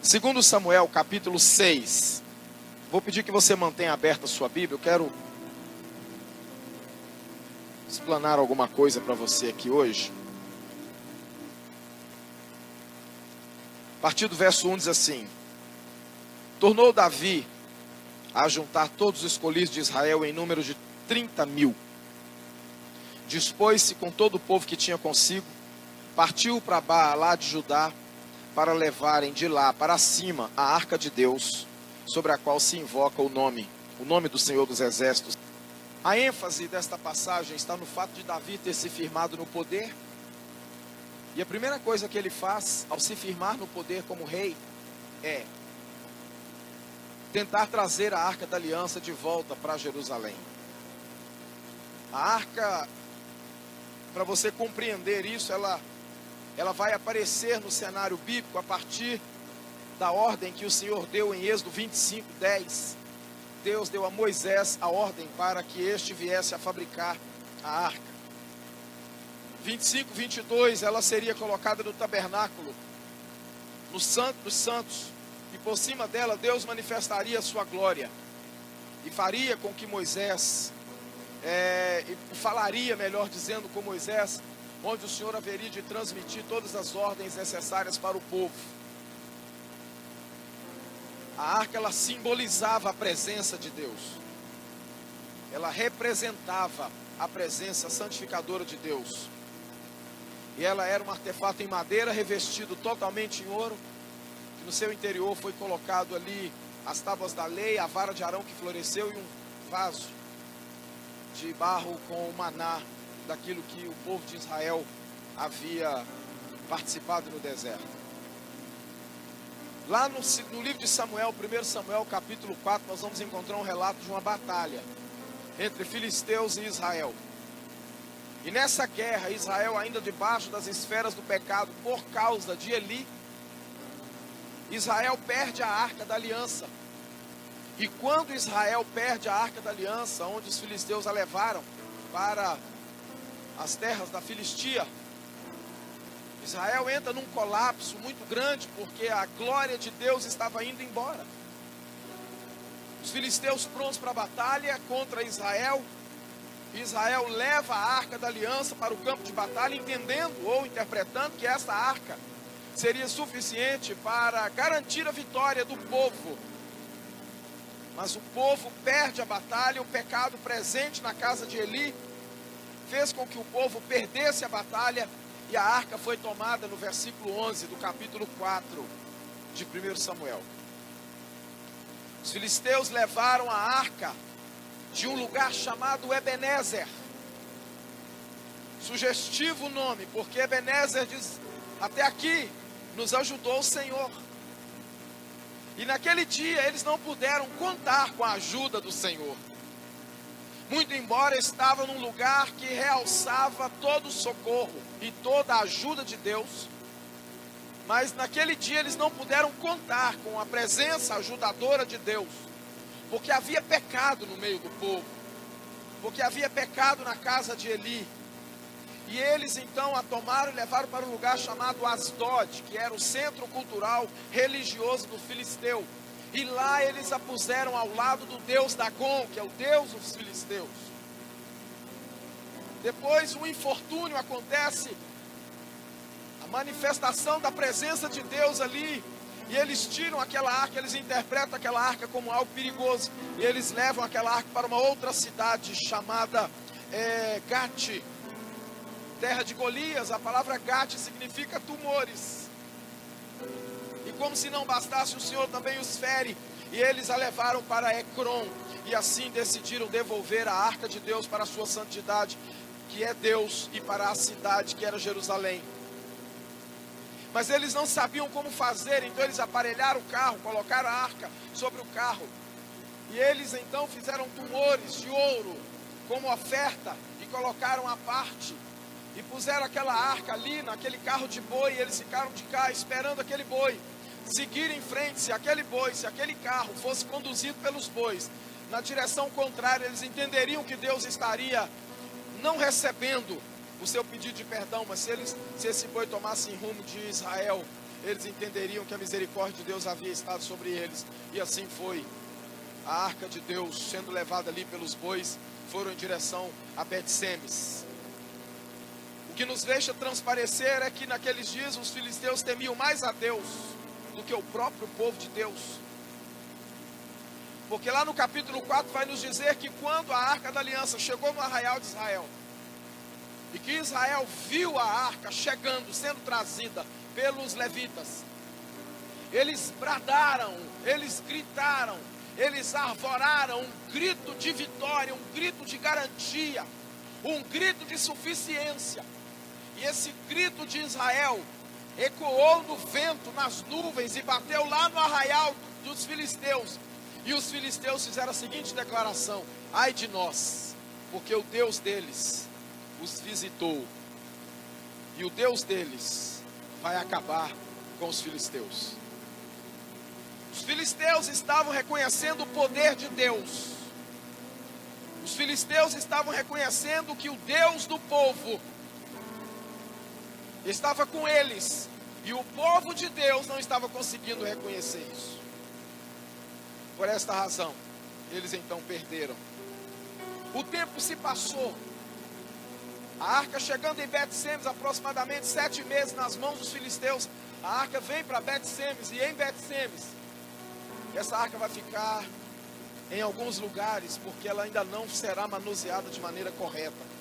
Segundo Samuel, capítulo 6. Vou pedir que você mantenha aberta a sua Bíblia. Eu quero explanar alguma coisa para você aqui hoje. A partir do verso 1 diz assim: Tornou Davi a juntar todos os escolhidos de Israel em número de 30.000. Dispôs-se com todo o povo que tinha consigo, partiu para Baalá de Judá, para levarem de lá para cima a arca de Deus, sobre a qual se invoca o nome do Senhor dos Exércitos. A ênfase desta passagem está no fato de Davi ter se firmado no poder. E a primeira coisa que ele faz ao se firmar no poder como rei é tentar trazer a arca da aliança de volta para Jerusalém. A arca, para você compreender isso, ela vai aparecer no cenário bíblico a partir da ordem que o Senhor deu em Êxodo 25:10. Deus deu a Moisés a ordem para que este viesse a fabricar a arca. 25:22, ela seria colocada no tabernáculo, no Santo dos Santos, e por cima dela Deus manifestaria a sua glória, e faria com que Moisés, falaria, melhor dizendo, com Moisés, onde o Senhor haveria de transmitir todas as ordens necessárias para o povo. A arca, ela simbolizava a presença de Deus. Ela representava a presença santificadora de Deus. E ela era um artefato em madeira, revestido totalmente em ouro, que no seu interior foi colocado ali as tábuas da lei, a vara de Arão que floresceu e um vaso de barro com o maná, daquilo que o povo de Israel havia participado no deserto. Lá no livro de Samuel, 1 Samuel capítulo 4, nós vamos encontrar um relato de uma batalha entre filisteus e Israel. E nessa guerra, Israel ainda debaixo das esferas do pecado por causa de Eli, Israel perde a arca da aliança. E quando Israel perde a arca da aliança, onde os filisteus a levaram para as terras da Filistia, Israel entra num colapso muito grande, porque a glória de Deus estava indo embora. Os filisteus prontos para a batalha contra Israel. Israel leva a arca da aliança para o campo de batalha, entendendo ou interpretando que essa arca seria suficiente para garantir a vitória do povo. Mas o povo perde a batalha. O pecado presente na casa de Eli fez com que o povo perdesse a batalha, e a arca foi tomada no versículo 11 do capítulo 4 de 1 Samuel. Os filisteus levaram a arca de um lugar chamado Ebenezer. Sugestivo nome, porque Ebenezer diz: até aqui nos ajudou o Senhor. E naquele dia eles não puderam contar com a ajuda do Senhor. Muito embora estavam num lugar que realçava todo o socorro e toda a ajuda de Deus, mas naquele dia eles não puderam contar com a presença ajudadora de Deus, porque havia pecado no meio do povo, porque havia pecado na casa de Eli. E eles então a tomaram e levaram para um lugar chamado Asdod, que era o centro cultural religioso do filisteu. E lá eles a puseram ao lado do deus Dagon, que é o deus dos filisteus. Depois um infortúnio acontece, a manifestação da presença de Deus ali, e eles tiram aquela arca, eles interpretam aquela arca como algo perigoso, e eles levam aquela arca para uma outra cidade chamada Gate, terra de Golias. A palavra Gate significa tumores. E como se não bastasse, o Senhor também os fere, e eles a levaram para Ecrom, e assim decidiram devolver a arca de Deus para a sua santidade, que é Deus, e para a cidade que era Jerusalém. Mas eles não sabiam como fazer, então eles aparelharam o carro, colocaram a arca sobre o carro, e eles então fizeram tumores de ouro como oferta, e colocaram à parte, e puseram aquela arca ali naquele carro de boi, e eles ficaram de cá esperando aquele boi seguir em frente. Se aquele carro fosse conduzido pelos bois na direção contrária, eles entenderiam que Deus estaria não recebendo o seu pedido de perdão, mas se esse boi tomasse em rumo de Israel, eles entenderiam que a misericórdia de Deus havia estado sobre eles. E assim foi. A arca de Deus, sendo levada ali pelos bois, foram em direção a Bet-Semes. O que nos deixa transparecer é que naqueles dias os filisteus temiam mais a Deus do que o próprio povo de Deus. Porque lá no capítulo 4 vai nos dizer que quando a arca da aliança chegou no arraial de Israel, e que Israel viu a arca chegando, sendo trazida pelos levitas, eles bradaram, eles gritaram, eles arvoraram um grito de vitória, um grito de garantia, um grito de suficiência. E esse grito de Israel ecoou no vento, nas nuvens, e bateu lá no arraial dos filisteus. E os filisteus fizeram a seguinte declaração: ai de nós, porque o Deus deles os visitou, e o Deus deles vai acabar com os filisteus. Os filisteus estavam reconhecendo o poder de Deus. Os filisteus estavam reconhecendo que o Deus do povo estava com eles, e o povo de Deus não estava conseguindo reconhecer isso. Por esta razão, eles então perderam. O tempo se passou. A arca chegando em Bet-Semes, aproximadamente 7 meses nas mãos dos filisteus, a arca vem para Bet-Semes, e em Bet-Semes, essa arca vai ficar em alguns lugares, porque ela ainda não será manuseada de maneira correta.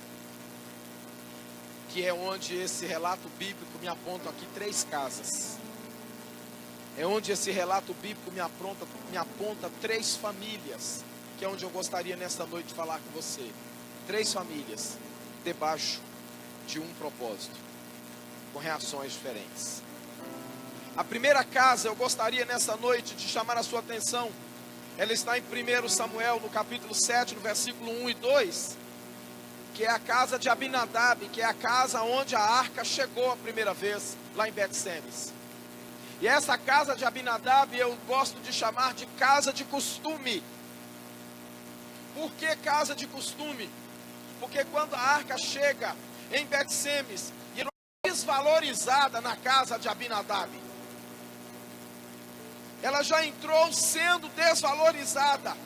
Que é onde esse relato bíblico me aponta aqui 3 casas. É onde esse relato bíblico me aponta 3 famílias, que é onde eu gostaria nesta noite de falar com você. 3 famílias debaixo de um propósito, com reações diferentes. A primeira casa eu gostaria nessa noite de chamar a sua atenção. Ela está em 1 Samuel, no capítulo 7, no versículo 1 e 2, que é a casa de Abinadab, que é a casa onde a arca chegou a primeira vez, lá em Bet-Semes. E essa casa de Abinadab eu gosto de chamar de casa de costume. Por que casa de costume? Porque quando a arca chega em Bet-Semes, e ela é desvalorizada na casa de Abinadab, ela já entrou sendo desvalorizada.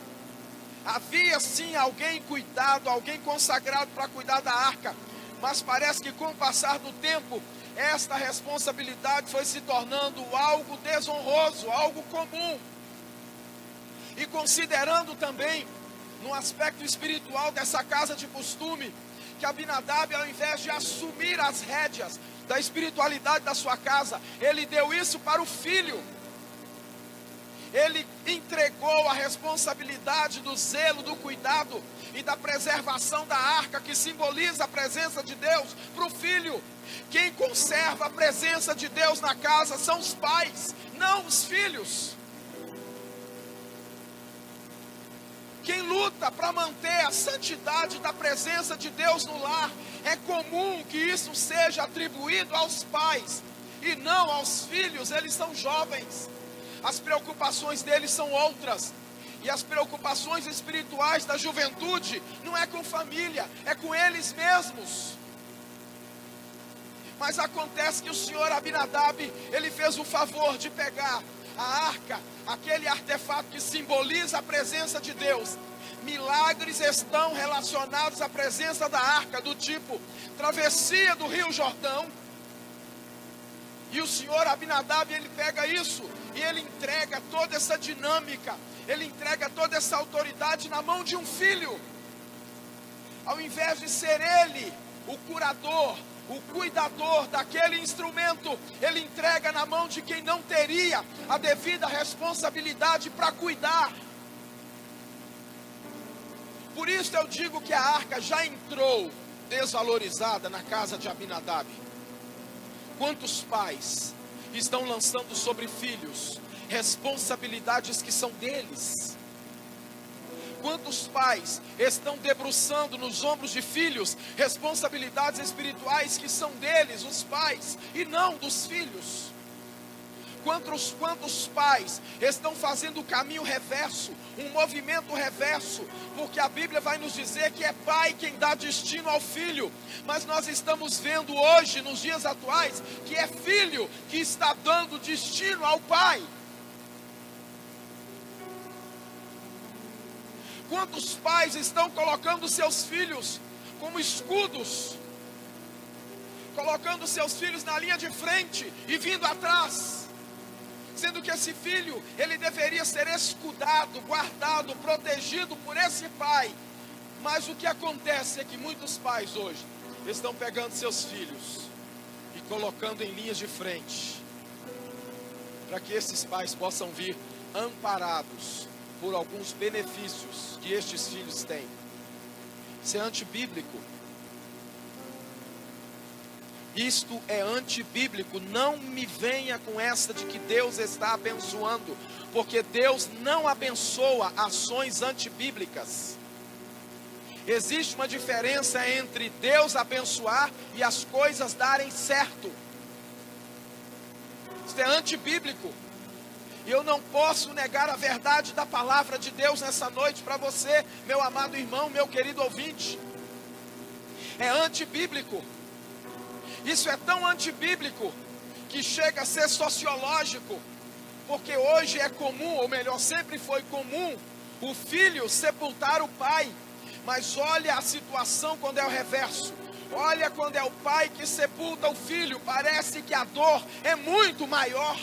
Havia sim alguém cuidado, alguém consagrado para cuidar da arca, mas parece que com o passar do tempo, esta responsabilidade foi se tornando algo desonroso, algo comum. E considerando também, no aspecto espiritual dessa casa de costume, que Abinadab, ao invés de assumir as rédeas da espiritualidade da sua casa, ele deu isso para o filho. Ele entregou a responsabilidade do zelo, do cuidado e da preservação da arca, que simboliza a presença de Deus, para o filho. Quem conserva a presença de Deus na casa são os pais, não os filhos. Quem luta para manter a santidade da presença de Deus no lar, é comum que isso seja atribuído aos pais e não aos filhos. Eles são jovens, as preocupações deles são outras, e as preocupações espirituais da juventude não é com família, é com eles mesmos. Mas acontece que o senhor Abinadab, ele fez o favor de pegar a arca, aquele artefato que simboliza a presença de Deus. Milagres estão relacionados à presença da arca, do tipo travessia do Rio Jordão. E o senhor Abinadab, ele pega isso e ele entrega toda essa dinâmica, ele entrega toda essa autoridade na mão de um filho. Ao invés de ser ele o curador, o cuidador daquele instrumento, ele entrega na mão de quem não teria a devida responsabilidade para cuidar. Por isso eu digo que a arca já entrou desvalorizada na casa de Abinadab. Quantos pais estão lançando sobre filhos responsabilidades que são deles? Quantos pais estão debruçando nos ombros de filhos responsabilidades espirituais que são deles, os pais, e não dos filhos? Quantos pais estão fazendo o caminho reverso, um movimento reverso, porque a Bíblia vai nos dizer que é pai quem dá destino ao filho, mas nós estamos vendo hoje, nos dias atuais, que é filho que está dando destino ao pai. Quantos pais estão colocando seus filhos como escudos, colocando seus filhos na linha de frente e vindo atrás, sendo que esse filho, ele deveria ser escudado, guardado, protegido por esse pai. Mas o que acontece é que muitos pais hoje estão pegando seus filhos e colocando em linhas de frente, para que esses pais possam vir amparados por alguns benefícios que estes filhos têm. Isso é antibíblico. Isto é antibíblico. Não me venha com essa de que Deus está abençoando, porque Deus não abençoa ações antibíblicas. Existe uma diferença entre Deus abençoar e as coisas darem certo. Isso é antibíblico. E eu não posso negar a verdade da palavra de Deus nessa noite para você, meu amado irmão, meu querido ouvinte. É antibíblico. Isso é tão antibíblico que chega a ser sociológico, porque hoje é comum, ou melhor, sempre foi comum, o filho sepultar o pai. Mas olha a situação quando é o reverso. Olha quando é o pai que sepulta o filho, parece que a dor é muito maior.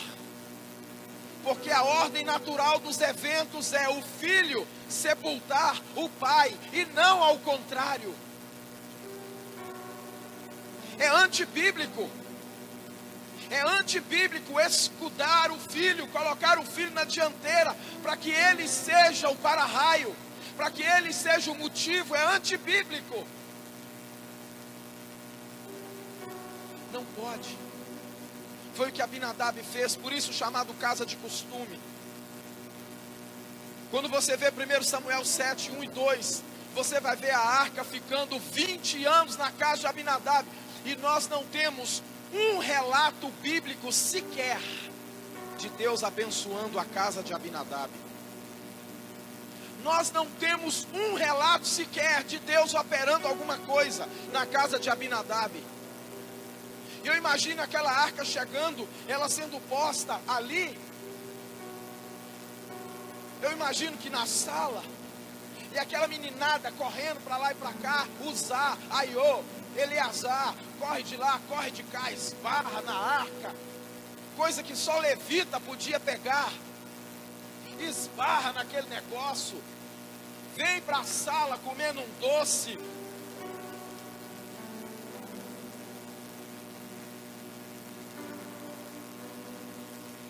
Porque a ordem natural dos eventos é o filho sepultar o pai, e não ao contrário. É antibíblico. É antibíblico escudar o filho, colocar o filho na dianteira, para que ele seja o para-raio, para que ele seja o motivo. É antibíblico. Não pode. Foi o que Abinadab fez, por isso chamado casa de costume. Quando você vê 1 Samuel 7, 1 e 2, você vai ver a arca ficando 20 anos na casa de Abinadab. E nós não temos um relato bíblico sequer de Deus abençoando a casa de Abinadab. Nós não temos um relato sequer de Deus operando alguma coisa na casa de Abinadab. Eu imagino aquela arca chegando, ela sendo posta ali. Eu imagino que na sala, e aquela meninada correndo para lá e para cá, Uzá, Aiô, Eleazar, corre de lá, corre de cá, esbarra na arca, coisa que só levita podia pegar, esbarra naquele negócio, vem para a sala comendo um doce,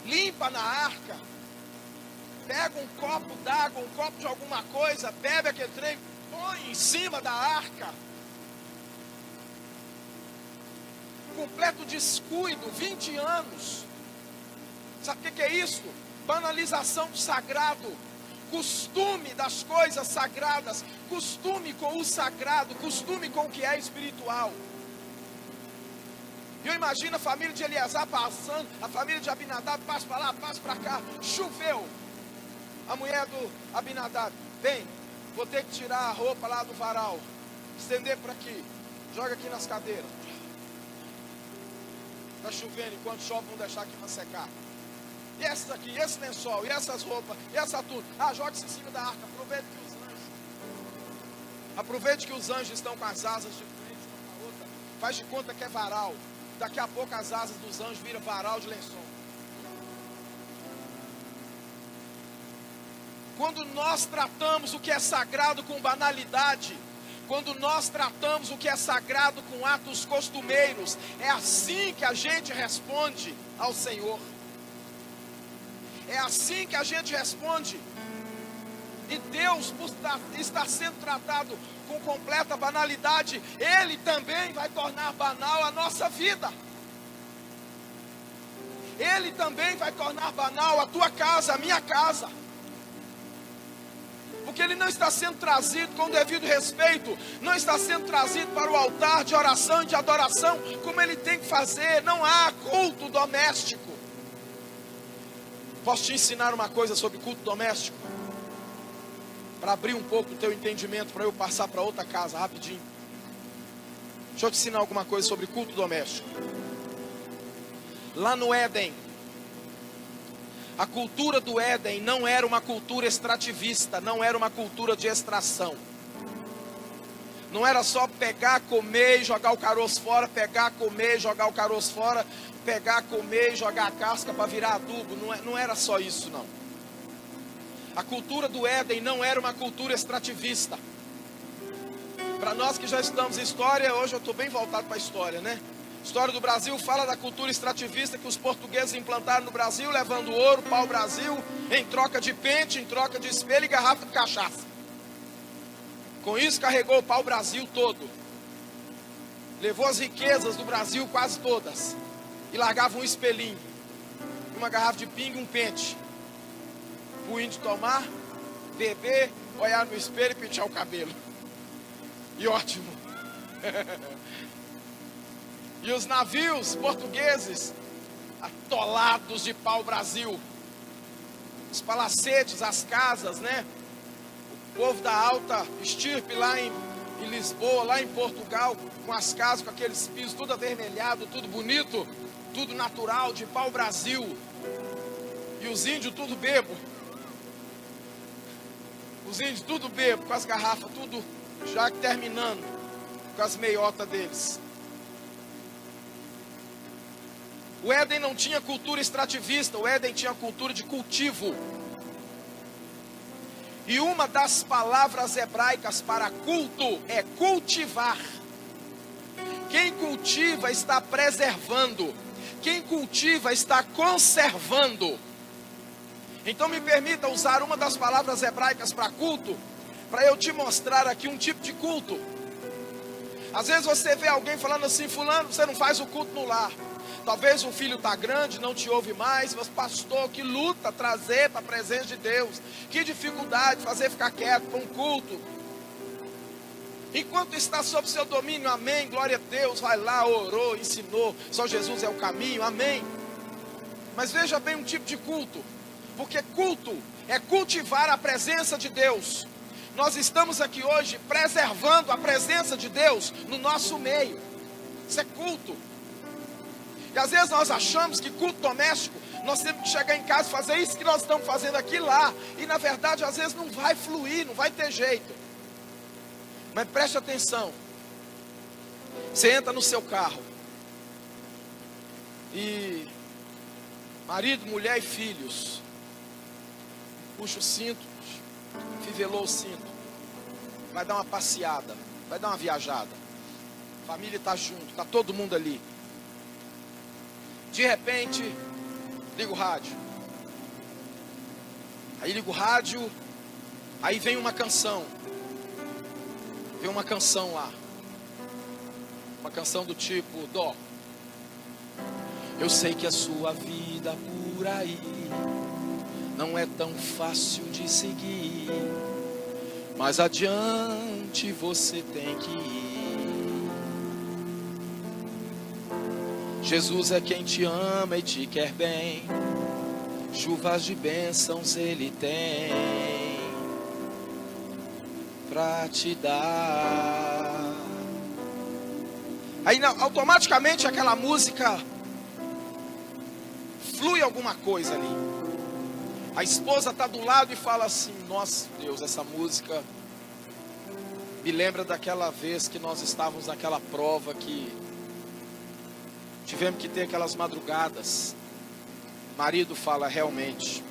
limpa na arca, pega um copo d'água, um copo de alguma coisa, bebe aquele trem, põe em cima da arca. Completo descuido, 20 anos. Sabe o que é isso? Banalização do sagrado, costume das coisas sagradas, costume com o sagrado, costume com o que é espiritual. Eu imagino a família de Eleazar passando, a família de Abinadab passa para lá, passa para cá, choveu. A mulher do Abinadab, bem, vou ter que tirar a roupa lá do varal, estender para aqui, joga aqui nas cadeiras. Está chovendo, enquanto chove, vamos deixar aqui para secar. E essas aqui, esse lençol, e essas roupas, e essa tudo. Joga isso em cima da arca, aproveite que os anjos estão com as asas de frente uma para outra. Faz de conta que é varal. Daqui a pouco as asas dos anjos viram varal de lençol. Quando nós tratamos o que é sagrado com banalidade, quando nós tratamos o que é sagrado com atos costumeiros, é assim que a gente responde ao Senhor. É assim que a gente responde. E Deus, por estar sendo tratado com completa banalidade, Ele também vai tornar banal a nossa vida. Ele também vai tornar banal a tua casa, a minha casa. Porque ele não está sendo trazido com o devido respeito, não está sendo trazido para o altar de oração e de adoração, como ele tem que fazer. Não há culto doméstico. Posso te ensinar uma coisa sobre culto doméstico? Para abrir um pouco o teu entendimento, para eu passar para outra casa rapidinho. Deixa eu te ensinar alguma coisa sobre culto doméstico. Lá no Éden, a cultura do Éden não era uma cultura extrativista, não era uma cultura de extração. Não era só pegar, comer e jogar o caroço fora, pegar, comer e jogar o caroço fora, pegar, comer e jogar a casca para virar adubo. Não era só isso, não. A cultura do Éden não era uma cultura extrativista. Para nós que já estudamos história, hoje eu estou bem voltado para a história, né? História do Brasil fala da cultura extrativista que os portugueses implantaram no Brasil, levando ouro, pau-brasil, em troca de pente, em troca de espelho e garrafa de cachaça. Com isso carregou o pau-brasil todo. Levou as riquezas do Brasil quase todas. E largava um espelhinho, uma garrafa de pinga e um pente. O índio tomar, beber, olhar no espelho e pentear o cabelo. E ótimo. E os navios portugueses atolados de pau-brasil. Os palacetes, as casas, né? O povo da alta estirpe lá em Lisboa, lá em Portugal, com as casas, com aqueles pisos tudo avermelhado, tudo bonito, tudo natural, de pau-brasil. E os índios tudo bebo. Os índios tudo bebo, com as garrafas tudo já terminando, com as meiotas deles. O Éden não tinha cultura extrativista, o Éden tinha cultura de cultivo. E uma das palavras hebraicas para culto é cultivar. Quem cultiva está preservando. Quem cultiva está conservando. Então me permita usar uma das palavras hebraicas para culto, para eu te mostrar aqui um tipo de culto. Às vezes você vê alguém falando assim: fulano, você não faz o culto no lar. Talvez o filho está grande, não te ouve mais, mas pastor, que luta trazer para a presença de Deus. Que dificuldade fazer ficar quieto para um culto. Enquanto está sob seu domínio, amém, glória a Deus, vai lá, orou, ensinou, só Jesus é o caminho, amém. Mas veja bem um tipo de culto, porque culto é cultivar a presença de Deus. Nós estamos aqui hoje preservando a presença de Deus no nosso meio. Isso é culto. E às vezes nós achamos que culto doméstico, nós temos que chegar em casa e fazer isso que nós estamos fazendo aqui lá. E na verdade às vezes não vai fluir, não vai ter jeito. Mas preste atenção. Você entra no seu carro. E marido, mulher e filhos. Puxa o cinto, fivelou o cinto. Vai dar uma passeada, vai dar uma viajada. A família está junto, está todo mundo ali. De repente, liga o rádio. Aí liga o rádio, aí vem uma canção. Vem uma canção lá. Uma canção do tipo dó. Eu sei que a sua vida por aí não é tão fácil de seguir, mas adiante você tem que ir. Jesus é quem te ama e te quer bem. Chuvas de bênçãos Ele tem pra te dar. Aí automaticamente aquela música flui alguma coisa ali. A esposa está do lado e fala assim: nossa Deus, essa música me lembra daquela vez que nós estávamos naquela prova que tivemos que ter aquelas madrugadas. Marido fala: realmente,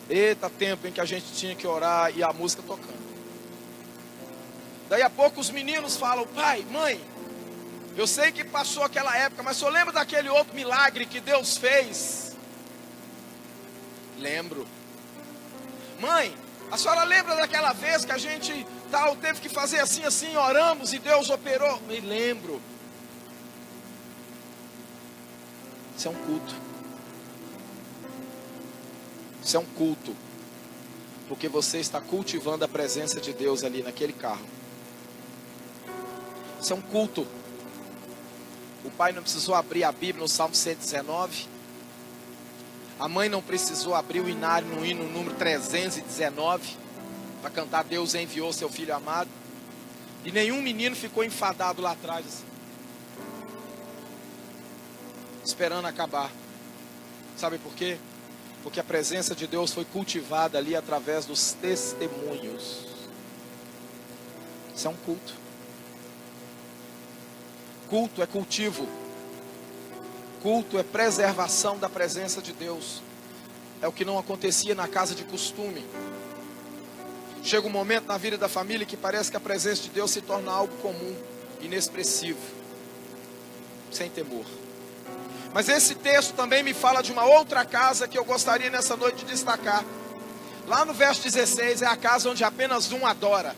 eita tempo em que a gente tinha que orar e a música tocando. Daí a pouco os meninos falam: pai, mãe, eu sei que passou aquela época, mas só lembra daquele outro milagre que Deus fez? Lembro. Mãe, a senhora lembra daquela vez que a gente teve que fazer assim, assim, oramos e Deus operou? Me lembro. Isso é um culto. Isso é um culto. Porque você está cultivando a presença de Deus ali naquele carro. Isso é um culto. O pai não precisou abrir a Bíblia no Salmo 119. A mãe não precisou abrir o inário no hino número 319 para cantar Deus enviou seu filho amado. E nenhum menino ficou enfadado lá atrás, assim, esperando acabar. Sabe por quê? Porque a presença de Deus foi cultivada ali através dos testemunhos. Isso é um culto. Culto é cultivo. Culto é preservação da presença de Deus. É o que não acontecia na casa de costume. Chega um momento na vida da família que parece que a presença de Deus se torna algo comum, inexpressivo, sem temor. Mas esse texto também me fala de uma outra casa que eu gostaria nessa noite de destacar. Lá no verso 16 é a casa onde apenas um adora.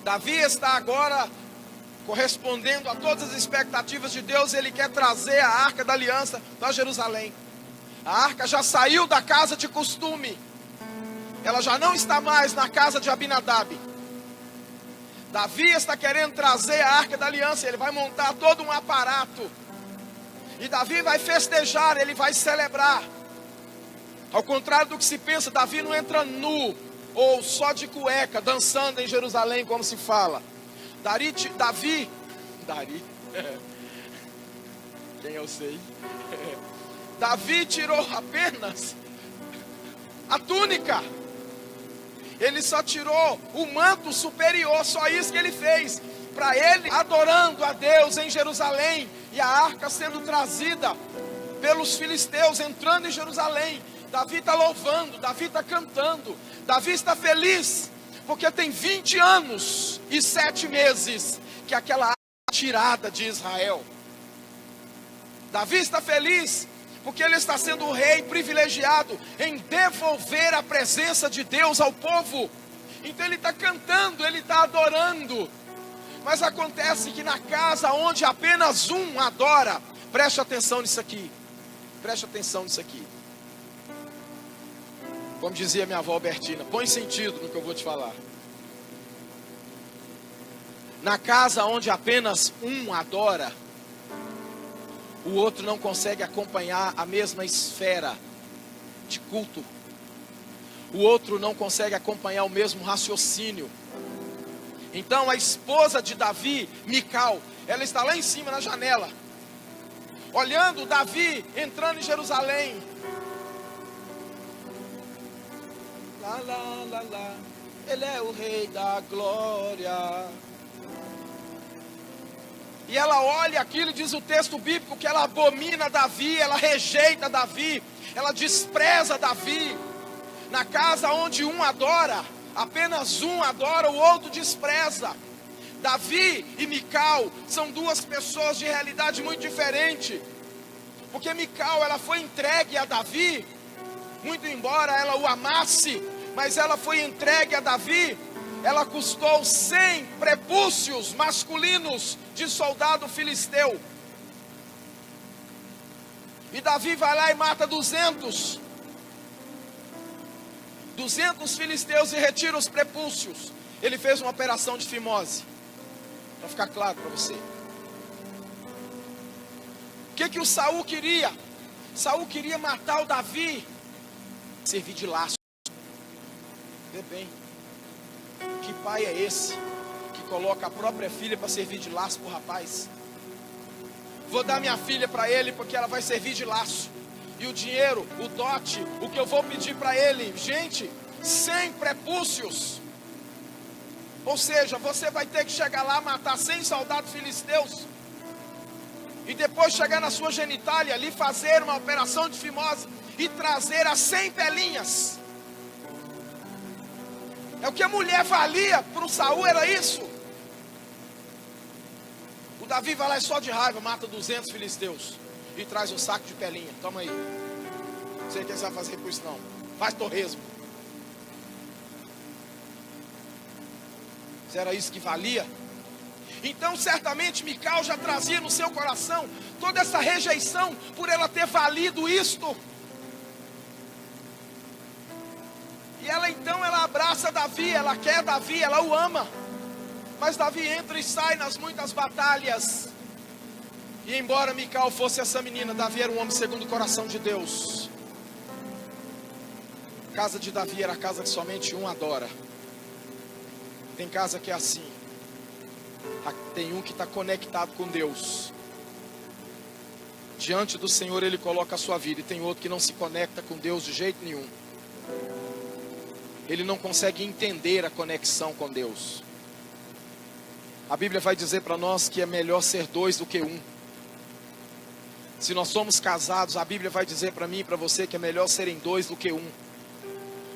Davi está agora correspondendo a todas as expectativas de Deus. Ele quer trazer a arca da aliança para Jerusalém. A arca já saiu da casa de costume. Ela já não está mais na casa de Abinadab. Davi está querendo trazer a arca da aliança. Ele vai montar todo um aparato. E Davi vai festejar, ele vai celebrar. Ao contrário do que se pensa, Davi não entra nu ou só de cueca, dançando em Jerusalém, como se fala. Davi, quem eu sei? Davi tirou apenas a túnica. Ele só tirou o manto superior, só isso que ele fez. Para ele, adorando a Deus em Jerusalém, e a arca sendo trazida pelos filisteus, entrando em Jerusalém. Davi está louvando, Davi está cantando, Davi está feliz, porque tem 20 anos e 7 meses que aquela arca é tirada de Israel. Davi está feliz, porque ele está sendo o rei privilegiado em devolver a presença de Deus ao povo. Então ele está cantando, ele está adorando. Mas acontece que na casa onde apenas um adora, preste atenção nisso aqui. Preste atenção nisso aqui. Como dizia minha avó Albertina, põe sentido no que eu vou te falar. Na casa onde apenas um adora, o outro não consegue acompanhar a mesma esfera de culto. O outro não consegue acompanhar o mesmo raciocínio. Então a esposa de Davi, Mical, ela está lá em cima na janela, olhando Davi entrando em Jerusalém. Lá, lá, lá, lá. Ele é o rei da glória. E ela olha aquilo e diz o texto bíblico que ela abomina Davi, ela rejeita Davi, ela despreza Davi. Na casa onde um adora, apenas um adora, o outro despreza. Davi e Mical são duas pessoas de realidade muito diferente. Porque Mical, ela foi entregue a Davi, muito embora ela o amasse, mas ela foi entregue a Davi. Ela custou 100 prepúcios masculinos de soldado filisteu. E Davi vai lá e mata 200 filisteus e retira os prepúcios. Ele fez uma operação de fimose. Para ficar claro para você. O que o Saul queria? Saul queria matar o Davi, servir de laço. Vê bem. Que pai é esse que coloca a própria filha para servir de laço para o rapaz? Vou dar minha filha para ele porque ela vai servir de laço. E o dinheiro, o dote, o que eu vou pedir para ele, gente, 100 prepúcios. Ou seja, você vai ter que chegar lá, matar 100 soldados filisteus. E depois chegar na sua genitália ali, fazer uma operação de fimose e trazer as 100 pelinhas. É o que a mulher valia para o Saul, era isso. O Davi vai lá e só de raiva mata 200 filisteus e traz um saco de pelinha. Toma aí. Não sei o que você vai fazer com isso não. Faz torresmo. Se era isso que valia. Então certamente Mical já trazia no seu coração toda essa rejeição por ela ter valido isto. E ela então, ela abraça Davi, ela quer Davi, ela o ama. Mas Davi entra e sai nas muitas batalhas. E embora Mical fosse essa menina, Davi era um homem segundo o coração de Deus. A casa de Davi era a casa que somente um adora. Tem casa que é assim. Tem um que está conectado com Deus. Diante do Senhor ele coloca a sua vida. E tem outro que não se conecta com Deus de jeito nenhum. Ele não consegue entender a conexão com Deus. A Bíblia vai dizer para nós que é melhor ser dois do que um. Se nós somos casados, a Bíblia vai dizer para mim e para você que é melhor serem dois do que um.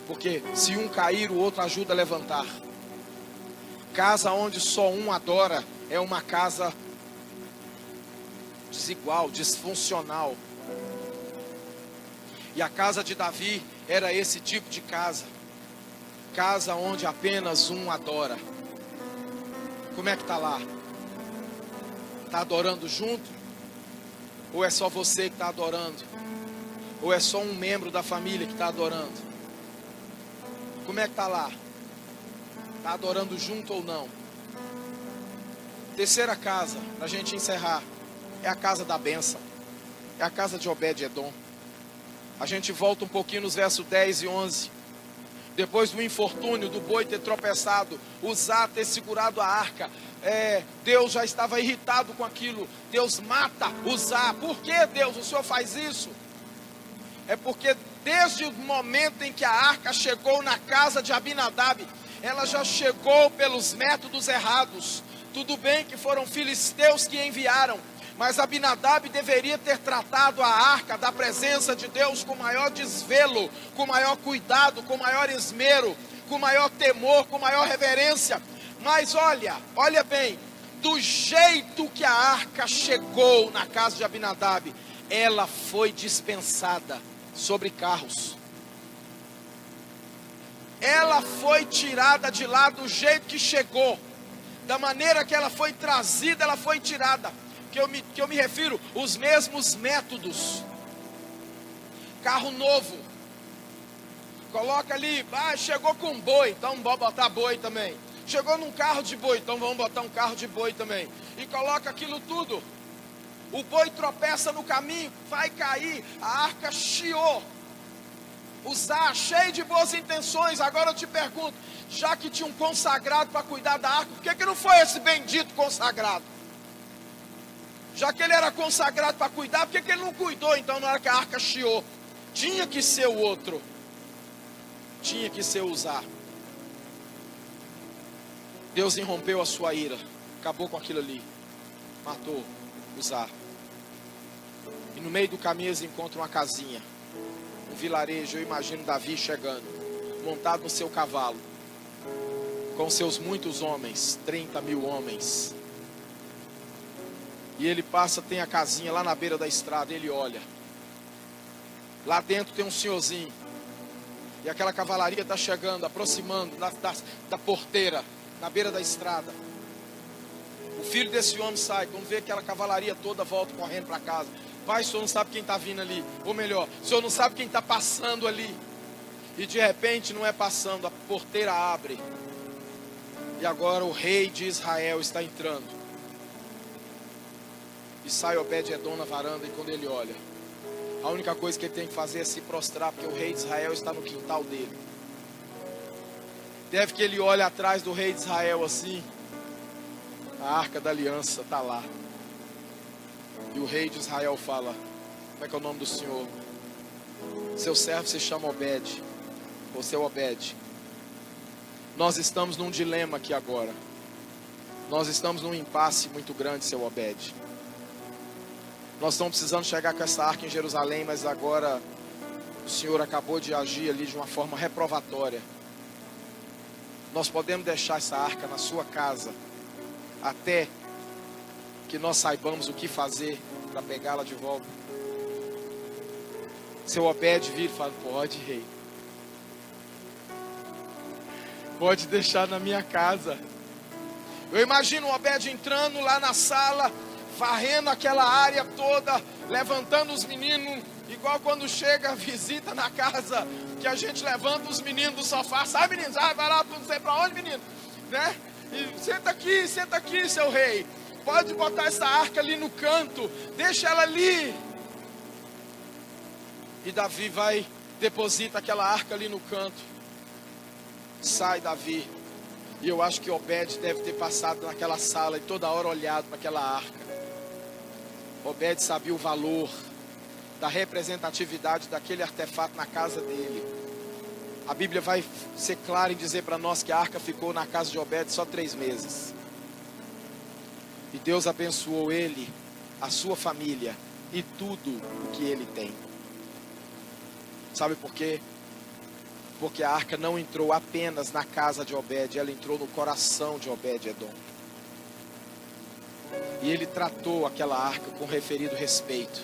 Porque se um cair, o outro ajuda a levantar. Casa onde só um adora é uma casa desigual, disfuncional. E a casa de Davi era esse tipo de casa. Casa onde apenas um adora. Como é que está lá? Está adorando junto? Ou é só você que está adorando? Ou é só um membro da família que está adorando? Como é que está lá? Está adorando junto ou não? Terceira casa, para a gente encerrar, é a casa da bênção. É a casa de Obed-Edom. A gente volta um pouquinho nos versos 10 e 11. Depois do infortúnio do boi ter tropeçado, Uzá ter segurado a arca, Deus já estava irritado com aquilo. Deus mata Uzá. Por que, Deus, o Senhor faz isso? É porque desde o momento em que a arca chegou na casa de Abinadab, ela já chegou pelos métodos errados. Tudo bem que foram filisteus que enviaram, mas Abinadab deveria ter tratado a arca da presença de Deus com maior desvelo, com maior cuidado, com maior esmero, com maior temor, com maior reverência. Mas olha bem, do jeito que a arca chegou na casa de Abinadab, ela foi dispensada sobre carros. Ela foi tirada de lá do jeito que chegou, da maneira que ela foi trazida, ela foi tirada. Que eu me refiro, os mesmos métodos. Carro novo, coloca ali, chegou com boi, então vamos botar boi também. Chegou num carro de boi, então vamos botar um carro de boi também. E coloca aquilo tudo. O boi tropeça no caminho, vai cair, a arca chiou. Uzá, cheio de boas intenções. Agora eu te pergunto, já que tinha um consagrado para cuidar da arca, por que não foi esse bendito consagrado? Já que ele era consagrado para cuidar, por que ele não cuidou então na hora que a arca chiou? Tinha que ser o outro. Tinha que ser Uzá. Deus irrompeu a sua ira, acabou com aquilo ali, matou Uzá. E no meio do caminho eles encontram uma casinha, um vilarejo. Eu imagino Davi chegando, montado no seu cavalo, com seus muitos homens, 30 mil homens. E ele passa, tem a casinha lá na beira da estrada, ele olha. Lá dentro tem um senhorzinho. E aquela cavalaria está chegando, aproximando da porteira, na beira da estrada. O filho desse homem sai, quando vê aquela cavalaria toda, volta correndo para casa. Pai, o senhor não sabe quem está vindo ali. Ou melhor, o senhor não sabe quem está passando ali. E de repente não é passando, a porteira abre. E agora o rei de Israel está entrando. E sai Obed-Edom na varanda, e quando ele olha, a única coisa que ele tem que fazer é se prostrar, porque o rei de Israel está no quintal dele. Deve que ele olha atrás do rei de Israel assim, a arca da aliança está lá. E o rei de Israel fala: como é que é o nome do senhor? Seu servo se chama Obed, ou seu Obed. Nós estamos num dilema aqui agora. Nós estamos num impasse muito grande, seu Obed. Nós estamos precisando chegar com essa arca em Jerusalém, mas agora o Senhor acabou de agir ali de uma forma reprovatória. Nós podemos deixar essa arca na sua casa até que nós saibamos o que fazer para pegá-la de volta. Seu Obed vira e fala: pode, rei. Pode deixar na minha casa. Eu imagino o Obed entrando lá na sala, varrendo aquela área toda, levantando os meninos, igual quando chega a visita na casa, que a gente levanta os meninos do sofá. Sai, meninos, vai lá, não sei para onde, menino, né? E senta aqui, seu rei. Pode botar essa arca ali no canto, deixa ela ali. E Davi vai, deposita aquela arca ali no canto. Sai Davi. E eu acho que Obed deve ter passado naquela sala e toda hora olhado para aquela arca. Obed sabia o valor da representatividade daquele artefato na casa dele. A Bíblia vai ser clara em dizer para nós que a arca ficou na casa de Obed só 3 meses. E Deus abençoou ele, a sua família e tudo o que ele tem. Sabe por quê? Porque a arca não entrou apenas na casa de Obed, ela entrou no coração de Obed-Edom. E ele tratou aquela arca com referido respeito.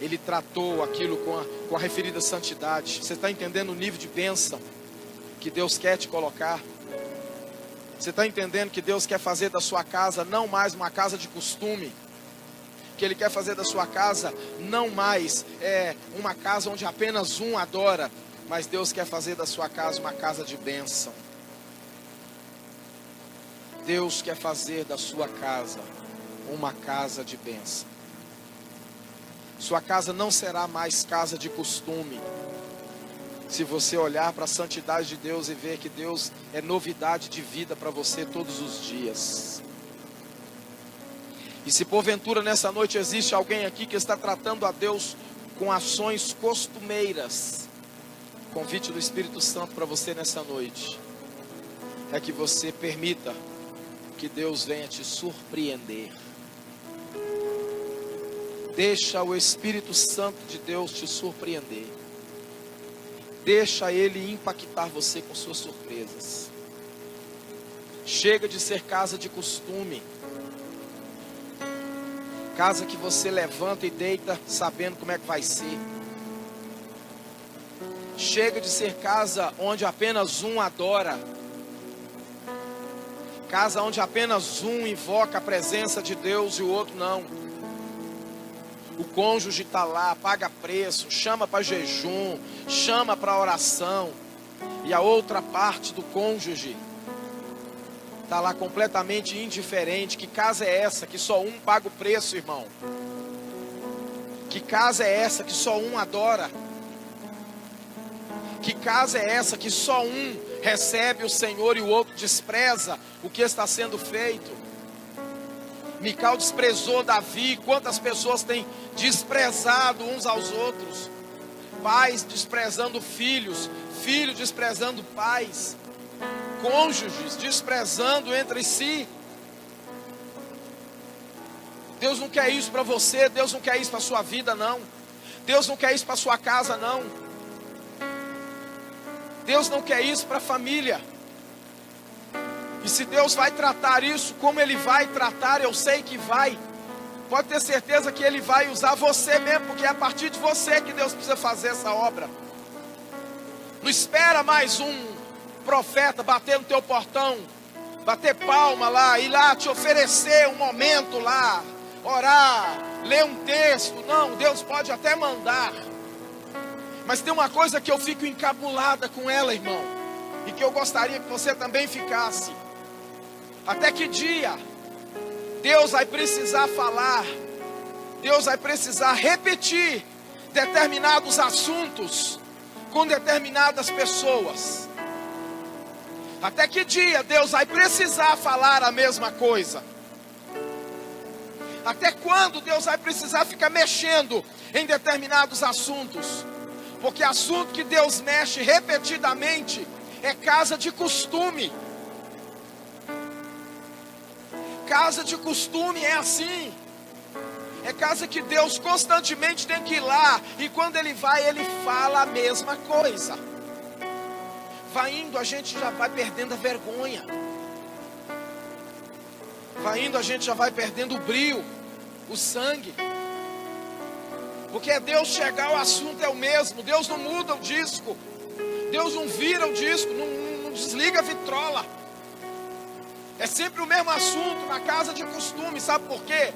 Ele tratou aquilo com a referida santidade. Você está entendendo o nível de bênção que Deus quer te colocar? Você está entendendo que Deus quer fazer da sua casa não mais uma casa de costume? Que Ele quer fazer da sua casa não mais uma casa onde apenas um adora, mas Deus quer fazer da sua casa uma casa de bênção. Deus quer fazer da sua casa uma casa de bênção. Sua casa não será mais casa de costume, se você olhar para a santidade de Deus e ver que Deus é novidade de vida para você todos os dias. E se porventura nessa noite existe alguém aqui que está tratando a Deus com ações costumeiras, convite do Espírito Santo para você nessa noite é que você permita que Deus venha te surpreender. Deixa o Espírito Santo de Deus te surpreender. Deixa Ele impactar você com suas surpresas. Chega de ser casa de costume. Casa que você levanta e deita sabendo como é que vai ser. Chega de ser casa onde apenas um adora. Casa onde apenas um invoca a presença de Deus e o outro não. O cônjuge está lá, paga preço, chama para jejum, chama para oração. E a outra parte do cônjuge está lá completamente indiferente. Que casa é essa que só um paga o preço, irmão? Que casa é essa que só um adora? Que casa é essa que só um recebe o Senhor e o outro despreza o que está sendo feito? Mical desprezou Davi. Quantas pessoas têm desprezado uns aos outros? Pais desprezando filhos, filhos desprezando pais, cônjuges desprezando entre si. Deus não quer isso para você, Deus não quer isso para a sua vida não. Deus não quer isso para a sua casa não. Deus não quer isso para a família. E se Deus vai tratar isso, como Ele vai tratar, eu sei que vai. Pode ter certeza que Ele vai usar você mesmo, porque é a partir de você que Deus precisa fazer essa obra. Não espera mais um profeta bater no teu portão, bater palma lá, ir lá te oferecer um momento lá, orar, ler um texto. Não, Deus pode até mandar. Mas tem uma coisa que eu fico encabulada com ela, irmão, e que eu gostaria que você também ficasse. Até que dia Deus vai precisar falar, Deus vai precisar repetir determinados assuntos com determinadas pessoas? Até que dia Deus vai precisar falar a mesma coisa? Até quando Deus vai precisar ficar mexendo em determinados assuntos? Porque assunto que Deus mexe repetidamente é casa de costume. Casa de costume é assim. É casa que Deus constantemente tem que ir lá. E quando Ele vai, Ele fala a mesma coisa. Vai indo, a gente já vai perdendo a vergonha. Vai indo, a gente já vai perdendo o brio, o sangue. Porque é Deus chegar, o assunto é o mesmo. Deus não muda o disco. Deus não vira o disco, não desliga a vitrola. É sempre o mesmo assunto na casa de costume. Sabe por quê?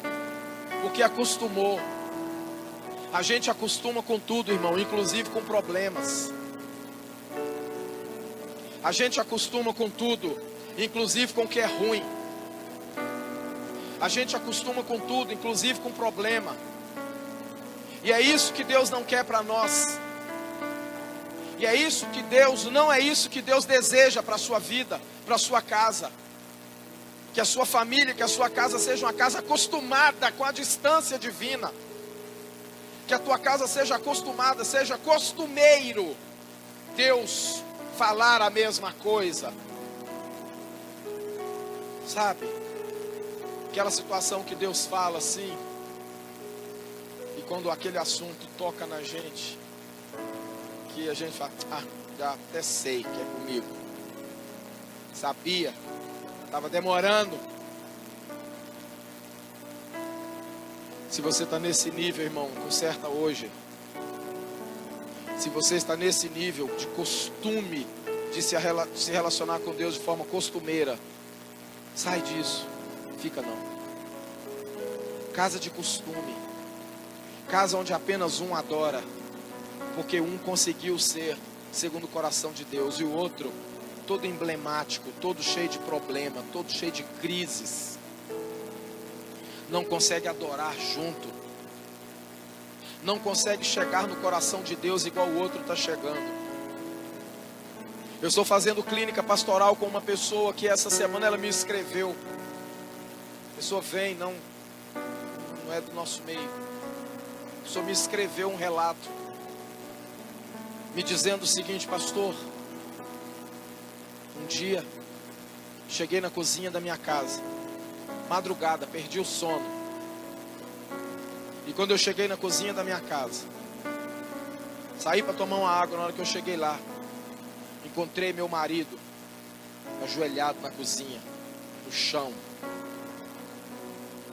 Porque acostumou. A gente acostuma com tudo, irmão, inclusive com problemas. A gente acostuma com tudo, inclusive com o que é ruim. A gente acostuma com tudo, inclusive com problema. E é isso que Deus não quer para nós. E é isso que Deus, não é isso que Deus deseja para a sua vida, para a sua casa. Que a sua família, que a sua casa seja uma casa acostumada com a distância divina. Que a tua casa seja acostumada, seja costumeiro Deus falar a mesma coisa. Sabe? Aquela situação que Deus fala assim, e quando aquele assunto toca na gente, que a gente fala, já até sei que é comigo. Sabia, estava demorando. Se você está nesse nível, irmão, conserta hoje. Se você está nesse nível de costume, de se relacionar com Deus de forma costumeira, sai disso. Fica não. Casa de costume. Casa onde apenas um adora. Porque um conseguiu ser segundo o coração de Deus. E o outro, todo emblemático, todo cheio de problema, todo cheio de crises. Não consegue adorar junto. Não consegue chegar no coração de Deus igual o outro está chegando. Eu estou fazendo clínica pastoral com uma pessoa que essa semana ela me escreveu. A pessoa vem, não é do nosso meio. A pessoa me escreveu um relato, me dizendo o seguinte: pastor, um dia cheguei na cozinha da minha casa, madrugada, perdi o sono. E quando eu cheguei na cozinha da minha casa, saí para tomar uma água. Na hora que eu cheguei lá, encontrei meu marido ajoelhado na cozinha, no chão,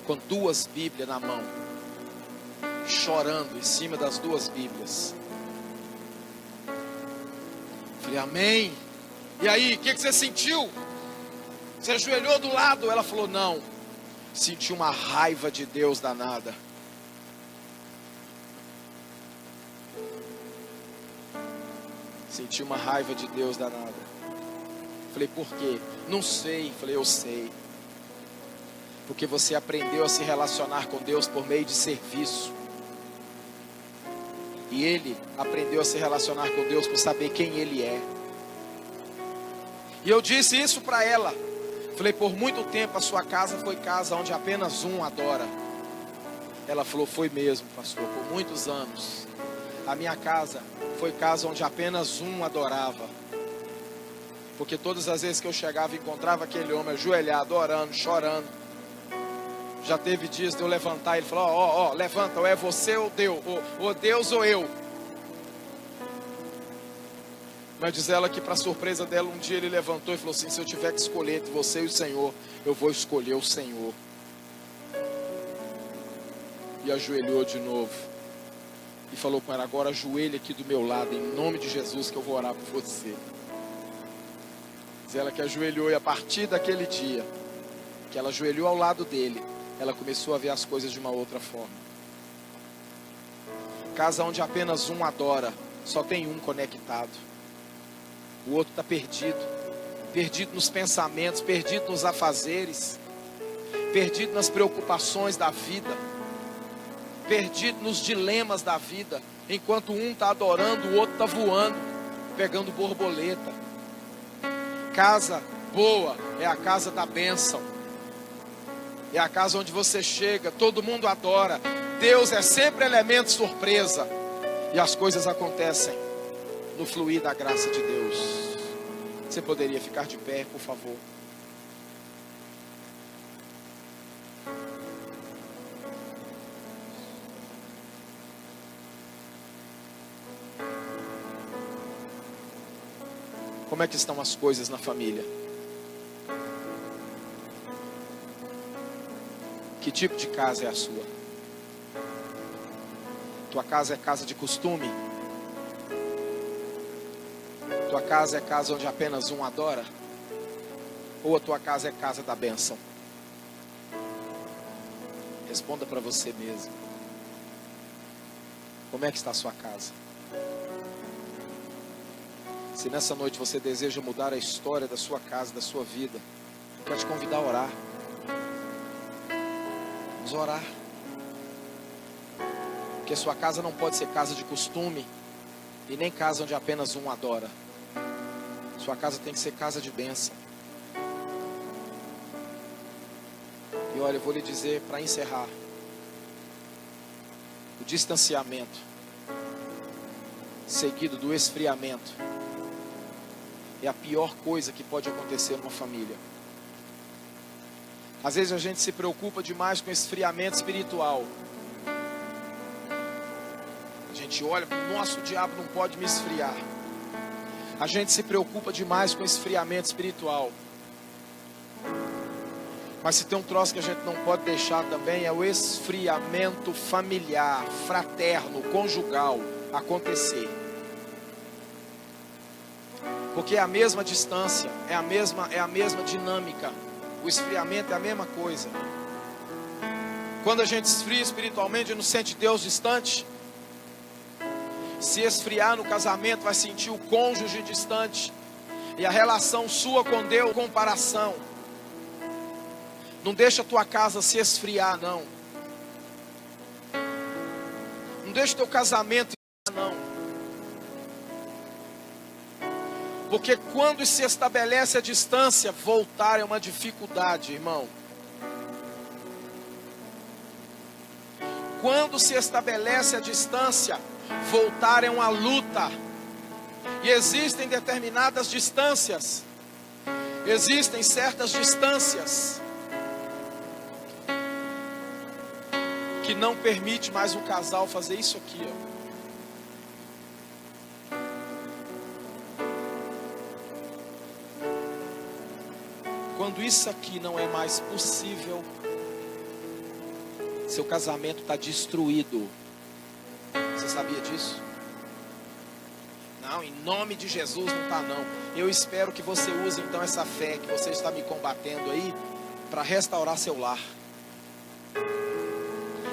com 2 Bíblias na mão, chorando em cima das 2 Bíblias. Falei, amém. E aí, o que você sentiu? Você ajoelhou do lado? Ela falou, não. Senti uma raiva de Deus danada. Senti uma raiva de Deus danada. Falei, por quê? Não sei. Falei, eu sei. Porque você aprendeu a se relacionar com Deus por meio de serviço. E ele aprendeu a se relacionar com Deus por saber quem ele é. E eu disse isso para ela. Falei, por muito tempo a sua casa foi casa onde apenas um adora. Ela falou, foi mesmo, pastor, por muitos anos. A minha casa foi casa onde apenas um adorava. Porque todas as vezes que eu chegava e encontrava aquele homem ajoelhado, orando, chorando. Já teve dias de eu levantar e ele falou, ó, levanta, ou é você ou Deus, ou Deus ou eu. Mas diz ela que para surpresa dela, um dia ele levantou e falou assim, se eu tiver que escolher entre você e o Senhor, eu vou escolher o Senhor. E ajoelhou de novo. E falou com ela, agora ajoelhe aqui do meu lado, em nome de Jesus, que eu vou orar por você. Diz ela que ajoelhou, e a partir daquele dia, que ela ajoelhou ao lado dele, ela começou a ver as coisas de uma outra forma. Casa onde apenas um adora, só tem um conectado. O outro está perdido. Perdido nos pensamentos, perdido nos afazeres, perdido nas preocupações da vida, perdido nos dilemas da vida. Enquanto um está adorando, o outro está voando, pegando borboleta. Casa boa é a casa da bênção. É a casa onde você chega, todo mundo adora. Deus é sempre elemento surpresa. E as coisas acontecem no fluir da graça de Deus. Você poderia ficar de pé, por favor? Como é que estão as coisas na família? Que tipo de casa é a sua? Tua casa é casa de costume? Tua casa é casa onde apenas um adora? Ou a tua casa é casa da bênção? Responda para você mesmo. Como é que está a sua casa? Se nessa noite você deseja mudar a história da sua casa, da sua vida, eu quero te convidar a orar. Vamos orar. Porque sua casa não pode ser casa de costume e nem casa onde apenas um adora. Sua casa tem que ser casa de bênção. E olha, eu vou lhe dizer para encerrar: o distanciamento seguido do esfriamento é a pior coisa que pode acontecer numa família. Às vezes a gente se preocupa demais com esfriamento espiritual. A gente olha para o nosso diabo não pode me esfriar. A gente se preocupa demais com esfriamento espiritual. Mas se tem um troço que a gente não pode deixar também, é o esfriamento familiar, fraterno, conjugal acontecer. Porque é a mesma distância, é a mesma dinâmica. O esfriamento é a mesma coisa. Quando a gente esfria espiritualmente, a gente não sente Deus distante. Se esfriar no casamento, vai sentir o cônjuge distante. E a relação sua com Deus, comparação. Não deixa a tua casa se esfriar, não. Não deixa o teu casamento esfriar, não. Porque quando se estabelece a distância, voltar é uma dificuldade, irmão. Quando se estabelece a distância, voltar é uma luta. E existem determinadas distâncias. Existem certas distâncias que não permite mais um casal fazer isso aqui, ó. Quando isso aqui não é mais possível, seu casamento está destruído. Você sabia disso? Não, em nome de Jesus não está não. Eu espero que você use então essa fé que você está me combatendo aí para restaurar seu lar.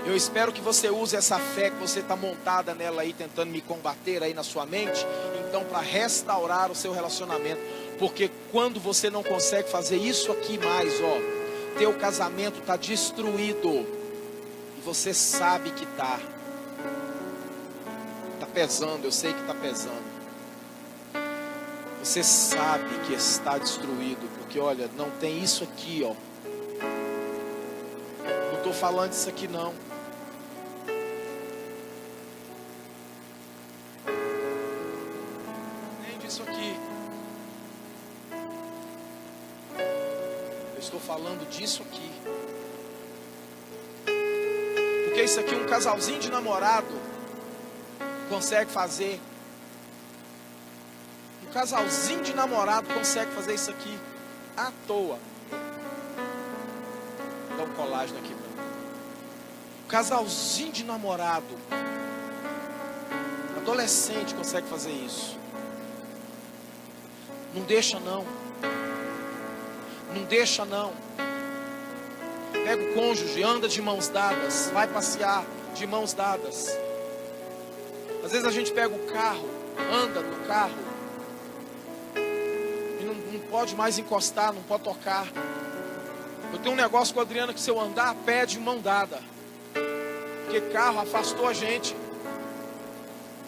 Eu espero que você use essa fé que você está montada nela aí, tentando me combater aí na sua mente, então para restaurar o seu relacionamento. Porque quando você não consegue fazer isso aqui mais, ó, teu casamento está destruído. E você sabe que está pesando, eu sei que está pesando. Você sabe que está destruído, porque olha, não tem isso aqui, ó. Não estou falando disso aqui não. Nem disso aqui. Eu estou falando disso aqui. Porque isso aqui um casalzinho de namorado consegue fazer. Um casalzinho de namorado consegue fazer isso aqui à toa. Vou dar um colágeno aqui. Um casalzinho de namorado, adolescente, consegue fazer isso. Não deixa não. Não deixa não. Pega o cônjuge, anda de mãos dadas, vai passear de mãos dadas. Às vezes a gente pega o carro, anda no carro e não pode mais encostar, não pode tocar. Eu tenho um negócio com a Adriana que se eu andar, pé de mão dada. Porque carro afastou a gente.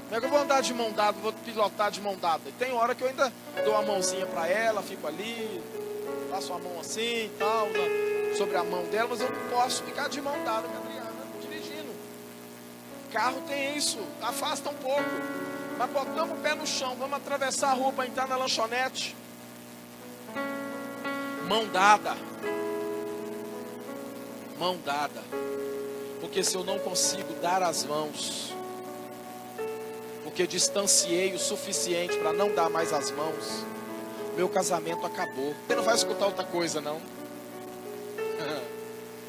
Como é que eu vou andar de mão dada, vou pilotar de mão dada? E tem hora que eu ainda dou a mãozinha para ela, fico ali, passo a mão assim e tal, sobre a mão dela, mas eu não posso ficar de mão dada com a Adriana dirigindo. Carro tem isso, afasta um pouco. Mas botamos o pé no chão, vamos atravessar a rua para entrar na lanchonete. Mão dada. Mão dada. Porque se eu não consigo dar as mãos, porque distanciei o suficiente para não dar mais as mãos, meu casamento acabou. Você não vai escutar outra coisa não.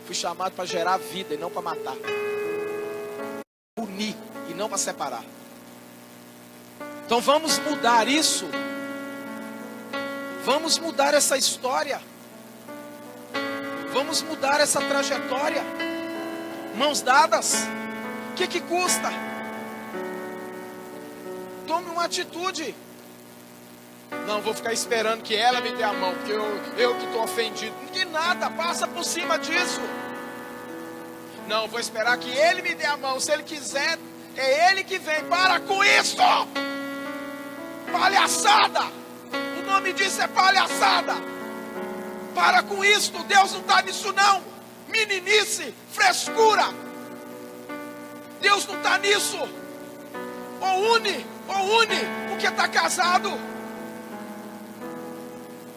Fui chamado para gerar vida e não para matar. Unir e não para separar. Então vamos mudar isso. Vamos mudar essa história. Vamos mudar essa trajetória. Mãos dadas. O que custa? Tome uma atitude. Não vou ficar esperando que ela me dê a mão, porque eu que estou ofendido. Que nada, passa por cima disso. Não, vou esperar que ele me dê a mão. Se ele quiser, é ele que vem. Para com isso! Palhaçada! O nome disso é palhaçada. Para com isso, Deus não está nisso não. Meninice, frescura. Deus não está nisso. Ou une, porque está casado.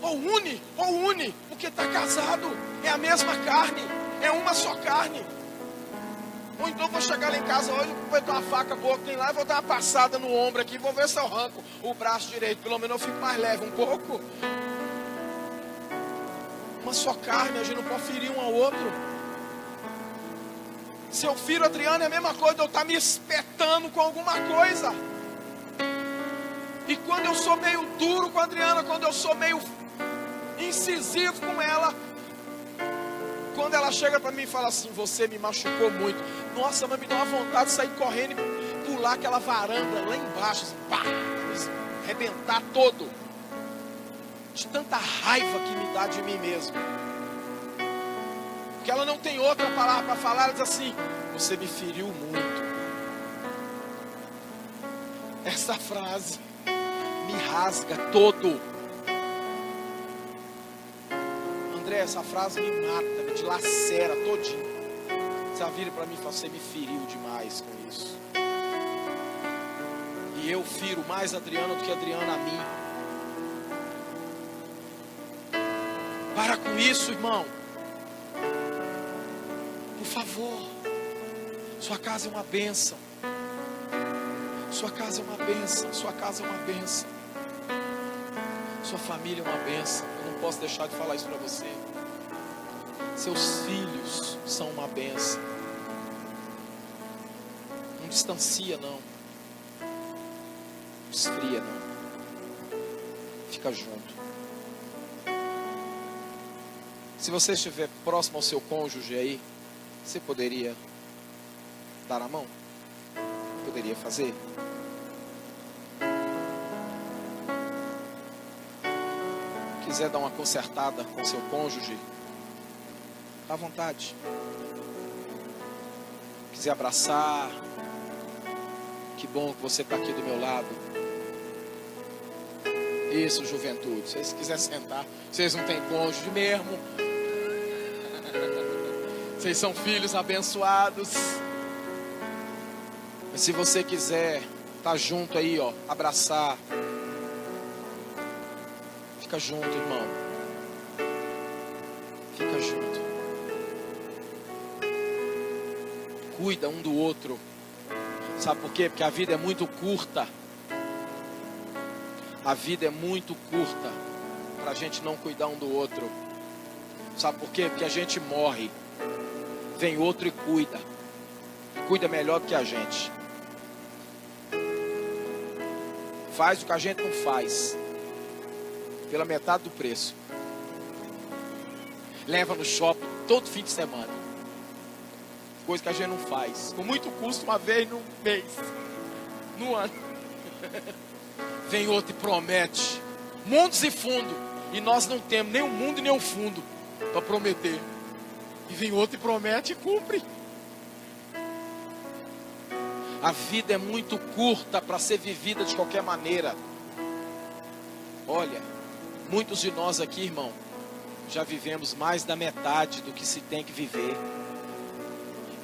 Ou une, porque está casado. É a mesma carne, é uma só carne. Ou então vou chegar lá em casa hoje, vou ter uma faca boa que tem lá, e vou dar uma passada no ombro aqui, vou ver se eu arranco o braço direito, pelo menos eu fico mais leve um pouco. Uma só carne, a gente não pode ferir um ao outro. Se eu firo a Adriana, é a mesma coisa de eu estar me espetando com alguma coisa. E quando eu sou meio duro com a Adriana, quando eu sou meio incisivo com ela, quando ela chega para mim e fala assim: você me machucou muito. Nossa, mas me dá uma vontade de sair correndo e pular aquela varanda lá embaixo, assim, pá, arrebentar todo. De tanta raiva que me dá de mim mesmo. Porque ela não tem outra palavra para falar. Ela diz assim: você me feriu muito. Essa frase me rasga todo. André, essa frase me mata, me dilacera todinho. Você vira para mim e fala: você me feriu demais com isso. E eu firo mais a Adriana do que a Adriana a mim. Para com isso, irmão. Por favor. Sua casa é uma bênção. Sua casa é uma bênção. Sua casa é uma bênção. Sua família é uma bênção. Eu não posso deixar de falar isso para você. Seus filhos são uma bênção. Não distancia não. Não esfria não. Fica junto. Se você estiver próximo ao seu cônjuge aí, você poderia dar a mão? Poderia fazer? Quiser dar uma consertada com seu cônjuge, dá à vontade. Quiser abraçar, que bom que você está aqui do meu lado. Isso, juventude. Se vocês quiserem sentar, vocês não têm cônjuge mesmo. Vocês são filhos abençoados. Mas se você quiser estar junto aí, ó, abraçar, fica junto, irmão. Fica junto. Cuida um do outro. Sabe por quê? Porque a vida é muito curta. A vida é muito curta para a gente não cuidar um do outro. Sabe por quê? Porque a gente morre. Vem outro e cuida. Cuida melhor do que a gente. Faz o que a gente não faz. Pela metade do preço. Leva no shopping todo fim de semana. Coisa que a gente não faz. Com muito custo, uma vez no mês. No ano. Vem outro e promete mundos e fundo. E nós não temos nem o mundo e nem o fundo para prometer. E vem outro e promete e cumpre. A vida é muito curta para ser vivida de qualquer maneira. Olha, muitos de nós aqui, irmão, já vivemos mais da metade do que se tem que viver.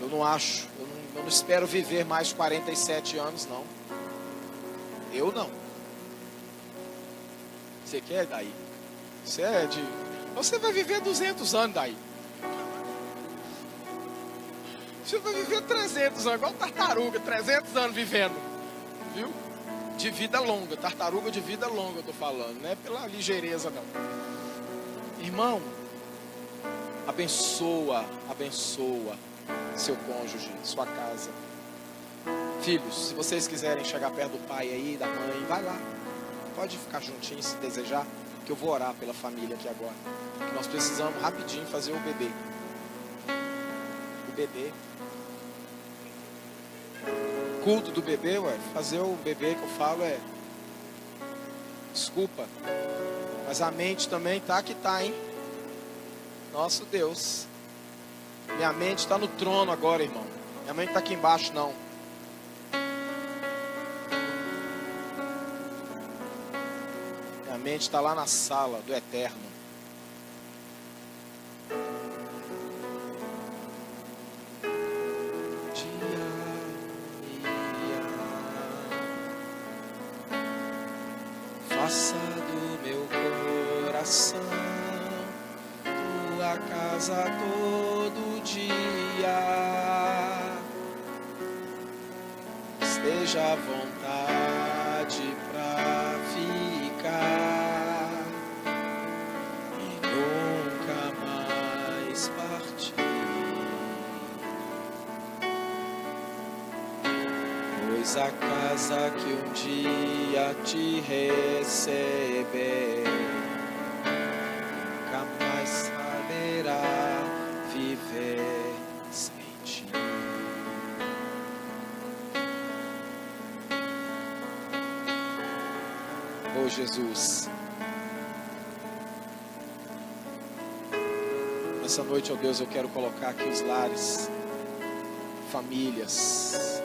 Eu não acho, eu não espero viver mais 47 anos, não. Eu não. Você quer, daí? Você vai viver 200 anos, daí. Você vai viver 300 anos, igual tartaruga, 300 anos vivendo. Viu? De vida longa, tartaruga de vida longa eu tô falando, não é pela ligeireza não. Irmão, abençoa seu cônjuge, sua casa. Filhos, se vocês quiserem chegar perto do pai aí, da mãe, vai lá. Pode ficar juntinho se desejar, que eu vou orar pela família aqui agora. Que nós precisamos rapidinho fazer o bebê. O bebê. Culto do bebê, ué. Fazer o bebê que eu falo é... Desculpa. Mas a mente também tá que tá, hein? Nosso Deus. Minha mente está no trono agora, irmão. Minha mente está aqui embaixo, não. Minha mente está lá na sala do eterno. Faça do meu coração tua casa todo dia. Esteja à vontade pra ficar e nunca mais partir. Pois a casa que um dia te receber nunca mais saberá viver sem ti. Oh Jesus, nessa noite, ó Deus, eu quero colocar aqui os lares, famílias,